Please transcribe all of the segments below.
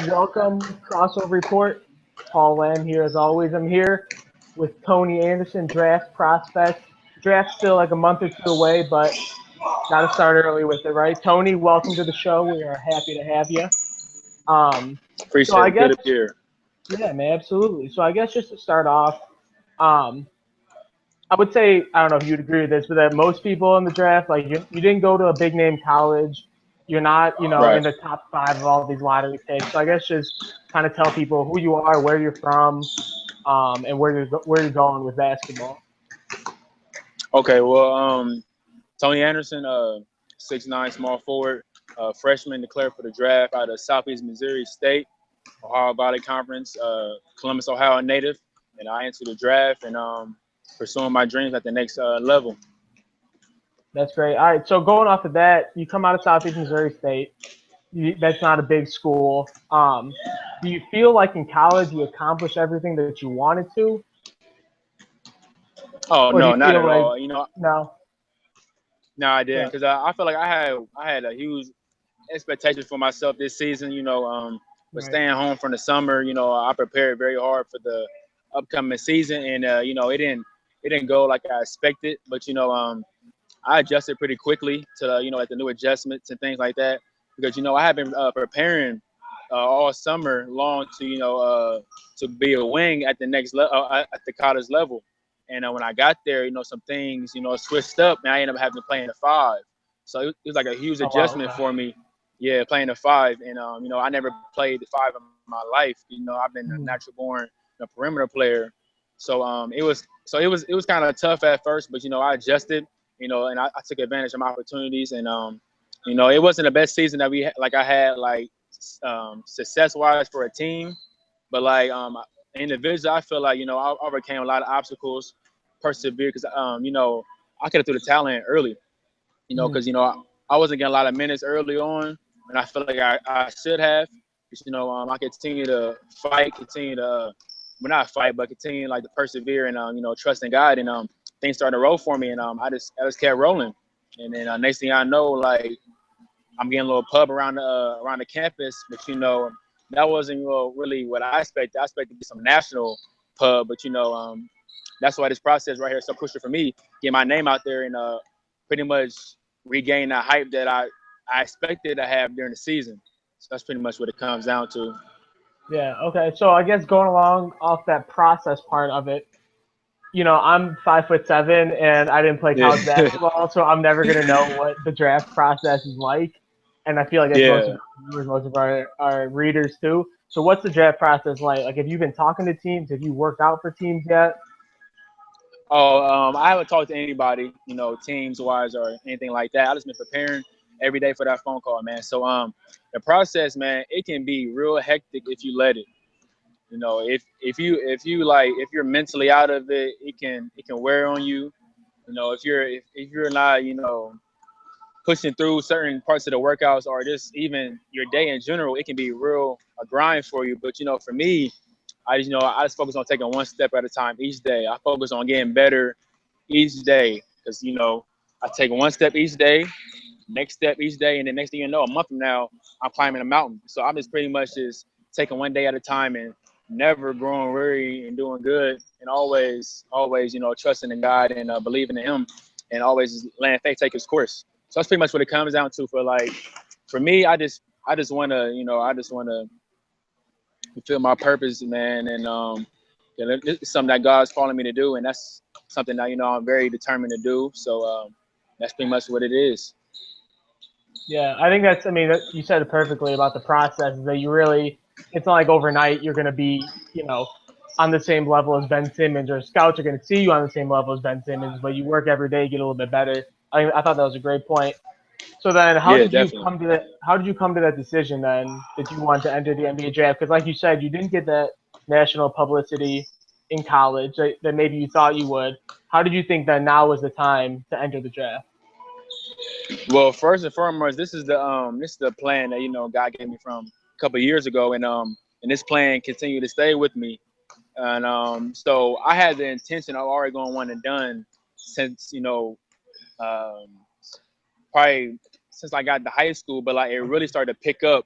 Welcome, Crossover Report. Paul Lamb here as always. I'm here with Tony Anderson, draft prospect. Draft's still like a month or two away, but got to start early with it, right? Tony, welcome to the show. We are happy to have you. So Appreciate I it. Good guess, to be here. yeah, man, absolutely. So I guess just to start off, um, I would say, I don't know if you'd agree with this, but that most people in the draft, like you didn't go to a big name college. You're not, in Right. the top five of all these lottery picks. So I guess just kind of tell people who you are, where you're from, and where you're going with basketball. Okay. Well, Tony Anderson, 6'9", small forward, freshman declared for the draft out of Southeast Missouri State, Ohio Valley Conference, Columbus, Ohio native, and I entered the draft and pursuing my dreams at the next level. That's great. All right. So going off of that, you come out of Southeast Missouri State. That's not a big school. Do you feel like in college you accomplished everything that you wanted to, Oh or do no, you not feel at like all. no? No, I didn't Yeah. because I feel like I had a huge expectation for myself this season. For Right. staying home from the summer, I prepared very hard for the upcoming season, and it didn't go like I expected. But I adjusted pretty quickly to like the new adjustments and things like that because I have been preparing all summer long to be a wing at the next at the college level. And when I got there, some things switched up, and I ended up having to play in the five. So it was like a huge Oh wow. adjustment Okay. for me. Yeah, playing the five, and I never played the five in my life. I've been a Mhm. natural born perimeter player. So it was kind of tough at first, but I adjusted. And I took advantage of my opportunities, and it wasn't the best season that I had success wise for a team, but individually, I feel like I overcame a lot of obstacles, persevered because I could have threw the talent early, Mhm. because I wasn't getting a lot of minutes early on, and I feel like I should have. 'Cause, I continue to fight, continue to, well, not fight, but continue like to persevere and trust in God, and things started to roll for me, and I just kept rolling, and then next thing I know, like I'm getting a little pub around the campus, but that wasn't really what I expected. I expected to get some national pub, but that's why this process right here is so crucial for me. Get my name out there and pretty much regain that hype that I expected to have during the season. So that's pretty much what it comes down to. Yeah. Okay. So I guess going along off that process part of it, I'm 5'7" and I didn't play Yeah, college basketball, so I'm never gonna know what the draft process is like. And I feel like that's most of yeah. our viewers, most of our readers too. So what's the draft process like? Like, have you been talking to teams? Have you worked out for teams yet? Oh, I haven't talked to anybody, teams wise or anything like that. I just been preparing every day for that phone call, man. So the process, man, it can be real hectic if you let it. If you're mentally out of it, it can wear on you. If you're not pushing through certain parts of the workouts or just even your day in general, it can be real a grind for you. But for me, I just focus on taking one step at a time each day. I focus on getting better each day because I take one step each day, next step each day, and then next thing you know, a month from now, I'm climbing a mountain. So I'm just pretty much just taking one day at a time and never growing weary and doing good, and always, trusting in God and believing in Him, and always just letting faith take its course. So that's pretty much what it comes down to. For me, I just wanna fulfill my purpose, man, and it's something that God's calling me to do, and that's something that I'm very determined to do. So that's pretty much what it is. Yeah, I think that's. I mean, you said it perfectly about the process. Is that you really? It's not like overnight you're going to be, on the same level as Ben Simmons, or scouts are going to see you on the same level as Ben Simmons, but you work every day, get a little bit better. I thought that was a great point. So then, how Yeah, did you definitely. come to that? How did you come to that decision then that you wanted to enter the NBA draft? Because, like you said, you didn't get that national publicity in college that maybe you thought you would. How did you think that now was the time to enter the draft? Well, first and foremost, this is the plan that God gave me from a couple of years ago, and this plan continued to stay with me. And so I had the intention of already going one and done since um, probably since I got to high school, but like it really started to pick up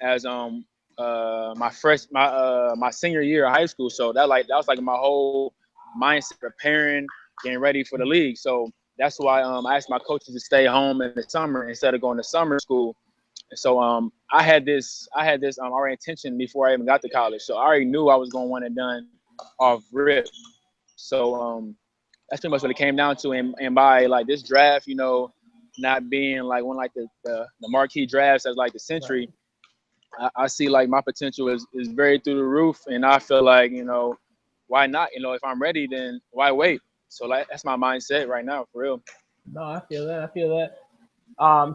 as my senior year of high school. So that was like my whole mindset, preparing, getting ready for the league. So that's why I asked my coaches to stay home in the summer instead of going to summer school. And so I had this already intention before I even got to college. So I already knew I was going to want it done off rip. So that's pretty much what it came down to. And by like this draft, not being like one like the marquee drafts as like the century, I see like my potential is very through the roof, and I feel like why not? If I'm ready, then why wait? So like that's my mindset right now, for real. No, I feel that. I feel that.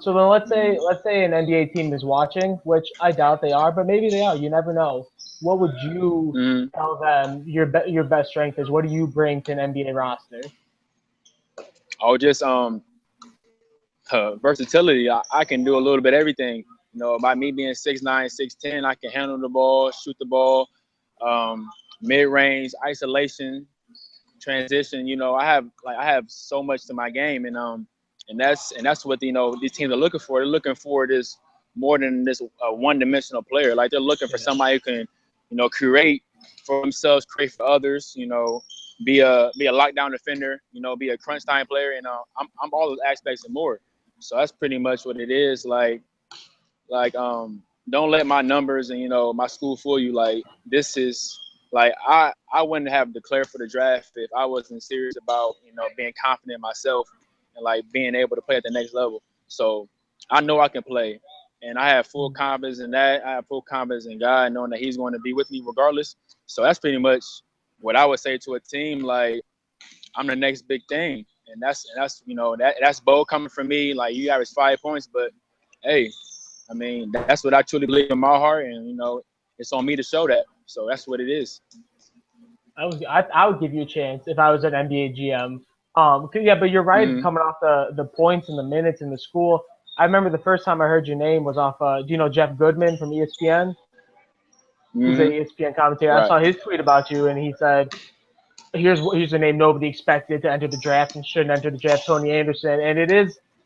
So then let's say an NBA team is watching, which I doubt they are, but maybe they are. You never know. What would you Mm-hmm. tell them your best strength is? What do you bring to an NBA roster? Oh, just versatility. I can do a little bit of everything. By me being 6'9", 6'10", I can handle the ball, shoot the ball, um, mid range, isolation, transition. I have so much to my game, and that's what these teams are looking for. They're looking for this more than this one-dimensional player. Like they're looking for Yeah. somebody who can create for themselves, create for others. Be a lockdown defender. Be a crunch time player, and I'm all those aspects and more. So that's pretty much what it is. Like don't let my numbers and my school fool you. Like this is like I wouldn't have declared for the draft if I wasn't serious about being confident in myself and like being able to play at the next level. So I know I can play, and I have full confidence in that. I have full confidence in God, knowing that He's going to be with me regardless. So that's pretty much what I would say to a team. Like I'm the next big thing, and that's bold coming from me. Like you average 5 points, but hey, I mean, that's what I truly believe in my heart, and it's on me to show that. So that's what it is. I would give you a chance if I was an NBA GM. Yeah, but you're right. Mm-hmm. Coming off the points and the minutes in the school, I remember the first time I heard your name was off. Do you know Jeff Goodman from ESPN? He's an Mm-hmm. ESPN commentator. I Right. saw his tweet about you, and he said, "Here's a name nobody expected to enter the draft and shouldn't enter the draft, Tony Anderson." And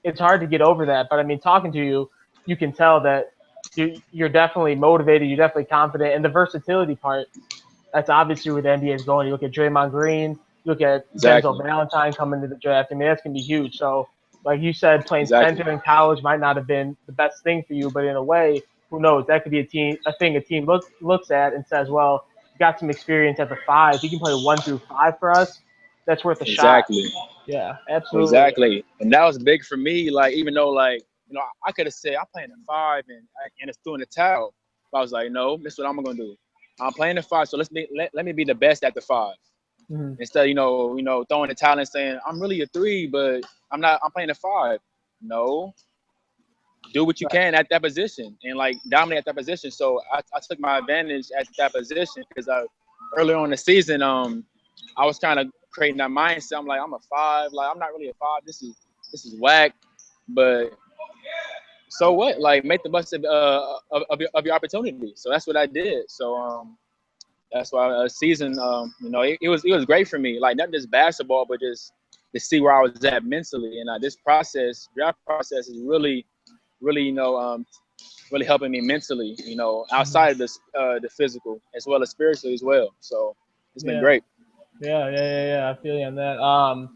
it's hard to get over that. But I mean, talking to you, you can tell that you're definitely motivated. You're definitely confident, and the versatility part. That's obviously where the NBA is going. You look at Draymond Green, you look at Denzel Exactly. Valentine coming to the draft. I mean, that's gonna be huge. So, like you said, playing Exactly. center in college might not have been the best thing for you, but in a way, who knows? That could be a thing a team looks at and says, well, you got some experience at the five. He can play 1 through 5 for us. That's worth a shot. Exactly. Yeah, absolutely. Exactly. And that was big for me. Like even though I could have said I'm playing at 5 and it's throwing the towel. But I was like, no, this is what I'm gonna do. I'm playing at 5, so let me be the best at the 5. Mm-hmm. Instead of throwing the towel and saying I'm really a 3, but I'm not. I'm playing a 5. No, do what you Right. can at that position and like dominate at that position. So I took my advantage at that position because earlier on in the season, I was kind of creating that mindset. I'm like, I'm a 5. Like I'm not really a 5. This is whack. But so what? Like make the best of your opportunity. So that's what I did. So that's why a season, it was great for me. Like not just basketball, but just to see where I was at mentally. And this draft process, is really, really helping me mentally. Mm-hmm. Outside of the physical as well as spiritually as well. So it's been Yeah. great. Yeah. I feel you on that.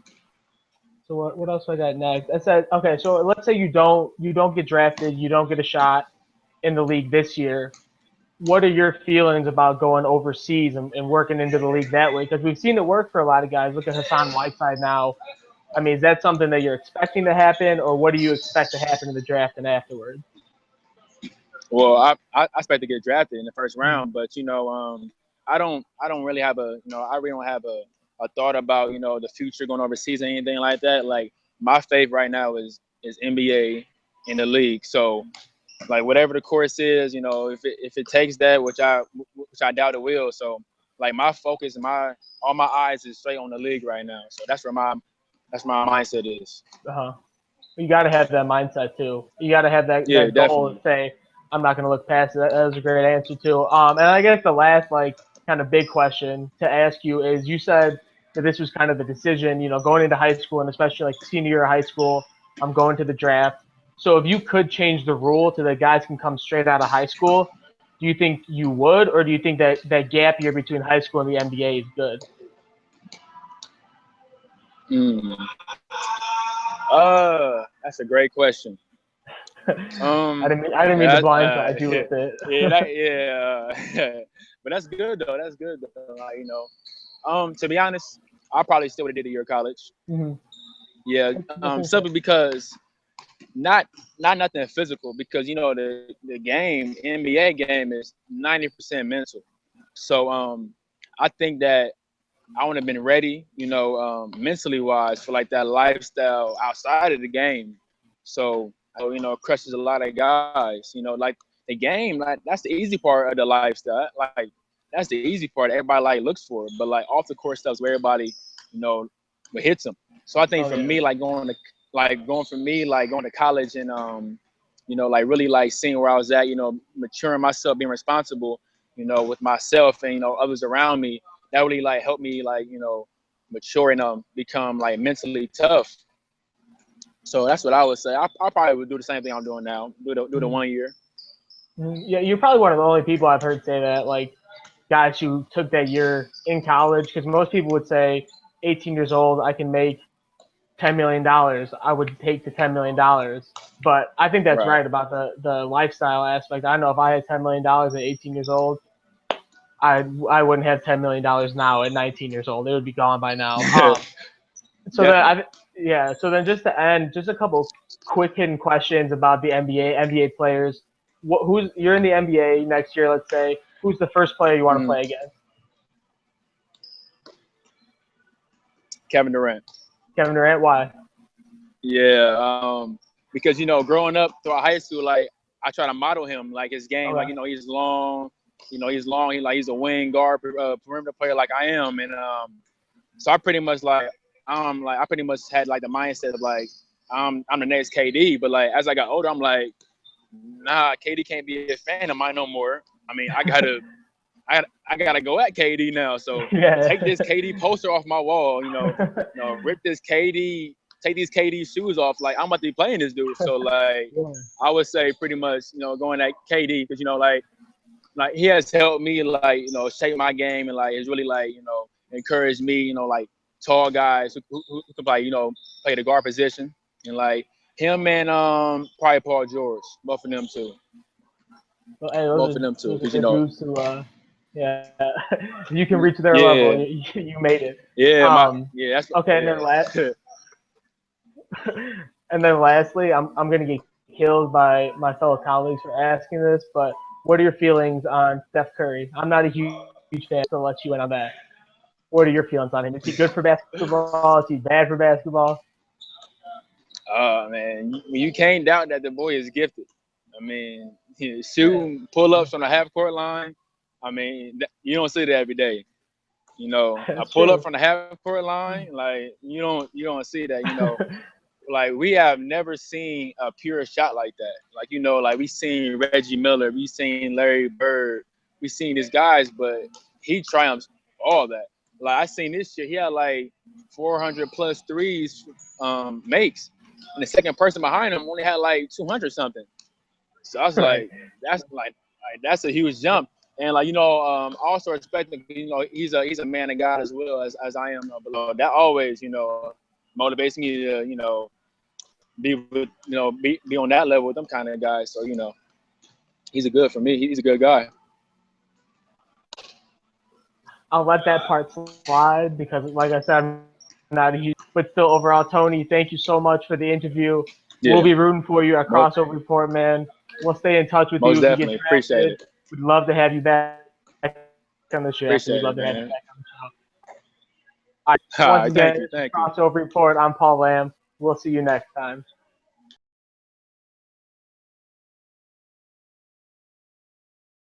So what else I got next? I said okay. So let's say you don't get drafted, you don't get a shot in the league this year. What are your feelings about going overseas and working into the league that way? Because we've seen it work for a lot of guys. Look at Hassan Whiteside now. I mean, is that something that you're expecting to happen, or what do you expect to happen in the draft and afterward? Well, I expect to get drafted in the first round, but I don't really have I really don't have a thought about the future going overseas or anything like that. Like my faith right now is NBA in the league. So like whatever the course is, if it takes that, which I doubt it will. So like my focus, all my eyes is straight on the league right now. So that's my mindset is. Uh-huh. You got to have that mindset too. You got to have that Yeah, that goal definitely. to say, I'm not going to look past it. That was a great answer too. And I guess the last kind of big question to ask you is, you said that this was kind of a decision, going into high school and especially like senior year of high school. I'm going to the draft. So if you could change the rule to that guys can come straight out of high school, do you think you would, or do you think that that gap year between high school and the NBA is good? Mm. That's a great question. I didn't mean to Yeah, blindside you with it. yeah. But that's good though. That's good though. Like, to be honest, I probably still would have did a year of college. Mm-hmm. Yeah, That's simply because not nothing physical, because the game, NBA game, is 90% mental. So I think that I would have been ready, mentally wise, for like that lifestyle outside of the game. So it crushes a lot of guys. Like the game, like that's the easy part of the lifestyle. Like that's the easy part everybody like looks for. But like off the court stuff's where everybody, you know, hits them. So I think Oh for yeah. me, going to college and like really like seeing where I was at, maturing myself, being responsible, with myself and others around me, that really like helped me like mature and become like mentally tough. So that's what I would say. I probably would do the same thing I'm doing now. Do the Mhm. 1 year. Yeah, you're probably one of the only people I've heard say that, like guys who took that year in college, because most people would say 18 years old, I can make $10 million. I would take the $10 million. But I think that's Right. right about the lifestyle aspect. I know if I had $10 million at 18 years old, I wouldn't have $10 million now at 19 years old. It would be gone by now. So then Definitely. yeah. So then just to end, just a couple quick hidden questions about the NBA players. Who's you're in the NBA next year? Let's say who's the first player you want to Mhm. play against? Kevin Durant. Kevin Durant. Why? Yeah. Because growing up throughout high school, like I try to model him, like his game, like Okay. he's long. He's long. He's a wing guard, perimeter player, like I am, and so I pretty much I pretty much had like the mindset of like I'm the next KD, but like as I got older, I'm like, nah, KD can't be a fan of mine no more. I mean, I gotta go at KD now. So Yeah. take this KD poster off my wall. Rip this KD, take these KD shoes off. Like I'm about to be playing this dude. So like Yeah. I would say pretty much going at KD, because like he has helped me like shape my game, and like it's really like encouraged me, like tall guys who can play play the guard position, and like him and probably Paul George, both of them too. Well, hey, Both of them too, those are because good dudes to yeah. You can reach their level. yeah, You made it. that's Okay, and then yeah. lastly, I'm gonna get killed by my fellow colleagues for asking this, but what are your feelings on Steph Curry? I'm not a huge fan, so I'll let you in on that. What are your feelings on him? Is he good for basketball? Is he bad for basketball? Man, you can't doubt that the boy is gifted. I mean, shooting pull ups on the half court line. I mean, you don't see that every day. A That's pull up true. from the half court line, like you don't see that. Like we have never seen a pure shot like that. Like like we seen Reggie Miller, we seen Larry Bird, we seen these guys, but he triumphs all that. Like I seen this shit, he had like 400 plus threes makes, and the second person behind him only had like 200 something. So I was Right. like, that's a huge jump. And like also respect him. He's a man of God as well as I am below. That always motivates me to be with be on that level with them kind of guys. So he's a good for me. He's a good guy. I'll let that part slide because, like I said, I'm not a huge. But still, overall, Tony, thank you so much for the interview. We'll Yeah, be rooting for you at most, Crossover Report, man. We'll stay in touch with you most if you get definitely appreciate drafted. it. We'd love to have you back on the show. Actually, we'd Appreciate love it, to have you man. back on the show. All right. All Once right, again, thank you, this is thank you. Crossover Report. I'm Paul Lamb. We'll see you next time.